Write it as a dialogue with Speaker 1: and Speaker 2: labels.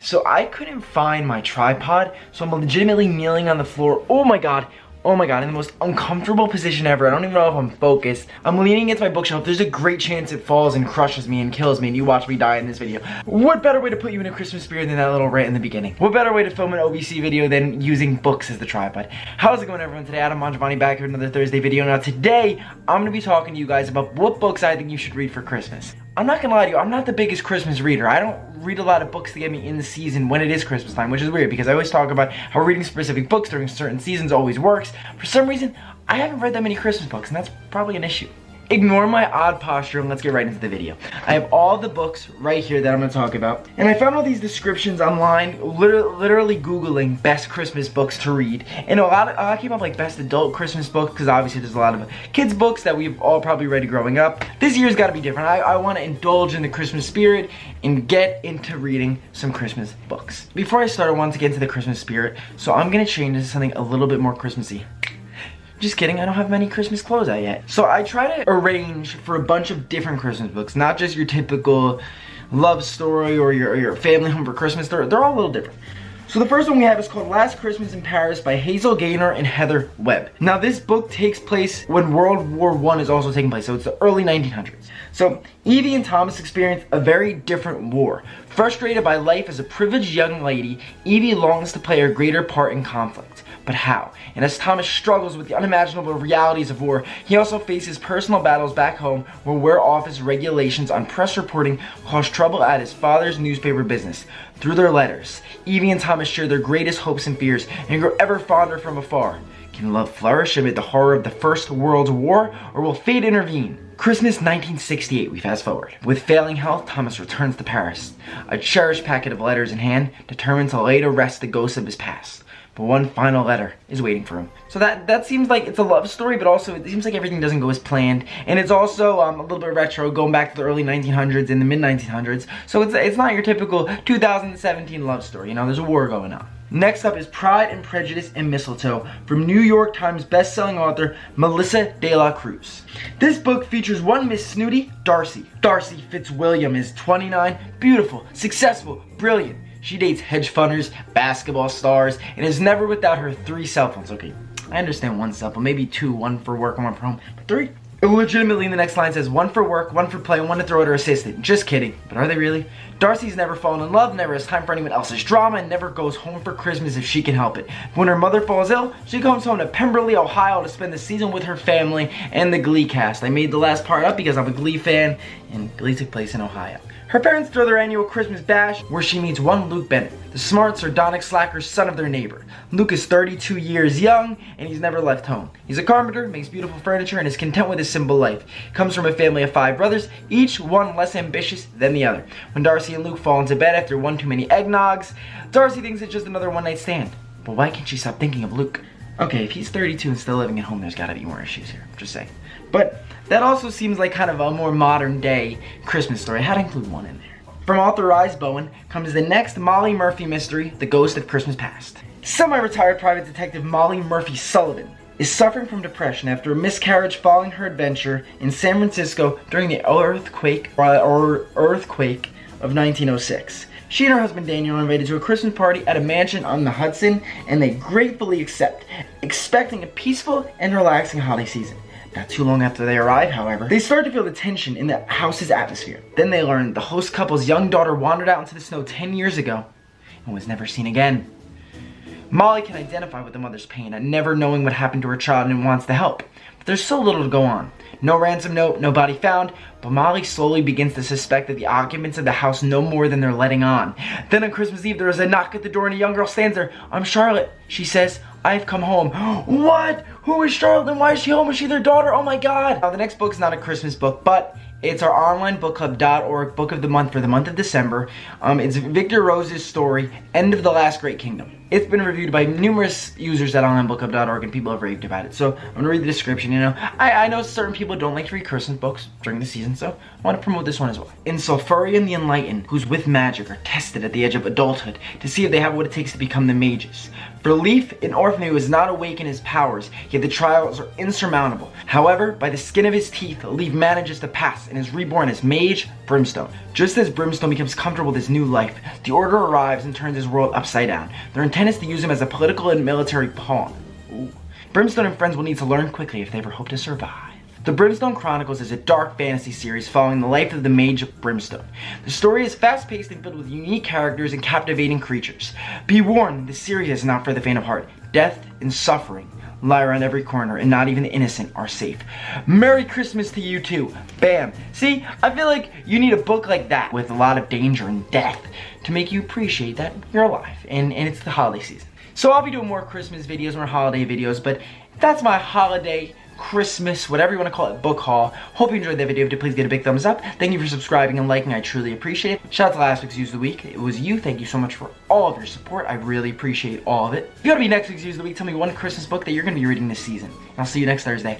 Speaker 1: So I couldn't find my tripod, so I'm legitimately kneeling on the floor. Oh my god, in the most uncomfortable position ever. I don't even know if I'm focused. I'm leaning against my bookshelf. There's a great chance it falls and crushes me and kills me and you watch me die in this video. What better way to put you in a Christmas spirit than that little rant in the beginning? What better way to film an OBC video than using books as the tripod? How's it going, everyone? Today, Adam Mangiavani back with another Thursday video. Now today, I'm gonna be talking to you guys about what books I think you should read for Christmas. I'm not gonna lie to you, I'm not the biggest Christmas reader. I don't read a lot of books to get me in the season when it is Christmas time, which is weird because I always talk about how reading specific books during certain seasons always works. For some reason, I haven't read that many Christmas books, and that's probably an issue. Ignore my odd posture and let's get right into the video. I have all the books right here that I'm gonna talk about. And I found all these descriptions online, literally Googling best Christmas books to read. And a lot came up like best adult Christmas books, because obviously there's a lot of kids books that we've all probably read growing up. This year's gotta be different. I wanna indulge in the Christmas spirit and get into reading some Christmas books. Before I start, I want to get into the Christmas spirit, so I'm gonna change into something a little bit more Christmassy. Just kidding, I don't have many Christmas clothes out yet. So I try to arrange for a bunch of different Christmas books, not just your typical love story or your family home for Christmas. They're all a little different. So the first one we have is called Last Christmas in Paris by Hazel Gaynor and Heather Webb. Now this book takes place when World War I is also taking place, so it's the early 1900s. So Evie and Thomas experience a very different war. Frustrated by life as a privileged young lady, Evie longs to play a greater part in conflict. But how? And as Thomas struggles with the unimaginable realities of war, he also faces personal battles back home where War Office regulations on press reporting cause trouble at his father's newspaper business. Through their letters, Evie and Thomas share their greatest hopes and fears and grow ever fonder from afar. Can love flourish amid the horror of the First World War, or will fate intervene? Christmas 1968, we fast forward. With failing health, Thomas returns to Paris, a cherished packet of letters in hand, determined to lay to rest the ghosts of his past. But one final letter is waiting for him. So that seems like it's a love story, but also it seems like everything doesn't go as planned. And it's also a little bit retro, going back to the early 1900s and the mid 1900s. So it's not your typical 2017 love story. You know, there's a war going on. Next up is Pride and Prejudice and Mistletoe from New York Times bestselling author Melissa De La Cruz. This book features one Miss Snooty, Darcy. Darcy Fitzwilliam is 29, beautiful, successful, brilliant. She dates hedge funders, basketball stars, and is never without her 3 cell phones. Okay, I understand 1 cell phone, maybe 2, 1 for work and 1 for home, but 3? Legitimately, in the next line says 1 for work, 1 for play, and 1 to throw at her assistant. Just kidding, but are they really? Darcy's never fallen in love, never has time for anyone else's drama, and never goes home for Christmas if she can help it. When her mother falls ill, she comes home to Pemberley, Ohio to spend the season with her family and the Glee cast. I made the last part up because I'm a Glee fan, and Glee took place in Ohio. Her parents throw their annual Christmas bash where she meets one Luke Bennett, the smart, sardonic slacker son of their neighbor. Luke is 32 years young and he's never left home. He's a carpenter, makes beautiful furniture, and is content with his simple life. Comes from a family of 5 brothers, each one less ambitious than the other. When Darcy and Luke fall into bed after one too many eggnogs, Darcy thinks it's just another one-night stand. But why can't she stop thinking of Luke? Okay, if he's 32 and still living at home, there's gotta be more issues here, just saying. But that also seems like kind of a more modern day Christmas story. I had to include one in there. From author Rise Bowen comes the next Molly Murphy mystery, The Ghost of Christmas Past. Semi-retired private detective Molly Murphy Sullivan is suffering from depression after a miscarriage following her adventure in San Francisco during the earthquake of 1906. She and her husband Daniel are invited to a Christmas party at a mansion on the Hudson, and they gratefully accept, expecting a peaceful and relaxing holiday season. Not too long after they arrive, however, they start to feel the tension in the house's atmosphere. Then they learn the host couple's young daughter wandered out into the snow 10 years ago and was never seen again. Molly can identify with the mother's pain at never knowing what happened to her child and wants to help. But there's so little to go on. No ransom note, no body found, but Molly slowly begins to suspect that the occupants of the house know more than they're letting on. Then on Christmas Eve, there is a knock at the door and a young girl stands there. "I'm Charlotte," she says. "I've come home." What? Who is Charlotte and why is she home? Is she their daughter? Oh my god. Now the next book is not a Christmas book, but it's our onlinebookclub.org book of the month for the month of December. It's Victor Rose's story, End of the Last Great Kingdom. It's been reviewed by numerous users at onlinebookup.org and people have raved about it. So I'm gonna read the description, you know. I know certain people don't like to read Christmas books during the season, so I want to promote this one as well. In Sulfurion the Enlightened, who's with magic are tested at the edge of adulthood to see if they have what it takes to become the mages. For Leaf, an orphan who has not awakened his powers, yet the trials are insurmountable. However, by the skin of his teeth, Leaf manages to pass and is reborn as Mage Brimstone. Just as Brimstone becomes comfortable with his new life, the Order arrives and turns his world upside down. Their intent is to use him as a political and military pawn. Ooh. Brimstone and friends will need to learn quickly if they ever hope to survive. The Brimstone Chronicles is a dark fantasy series following the life of the Mage Brimstone. The story is fast-paced and filled with unique characters and captivating creatures. Be warned, the series is not for the faint of heart. Death and suffering lie around every corner, and not even the innocent are safe. Merry Christmas to you too. Bam. See, I feel like you need a book like that with a lot of danger and death to make you appreciate that you're alive, and it's the holiday season. So I'll be doing more Christmas videos, more holiday videos, but that's my holiday, Christmas, whatever you want to call it, book haul. Hope you enjoyed that video. Please give it a big thumbs up. Thank you for subscribing and liking. I truly appreciate it. Shout out to last week's Use of the Week. It was you. Thank you so much for all of your support. I really appreciate all of it. If you want to be next week's Use of the Week, tell me one Christmas book that you're going to be reading this season. I'll see you next Thursday.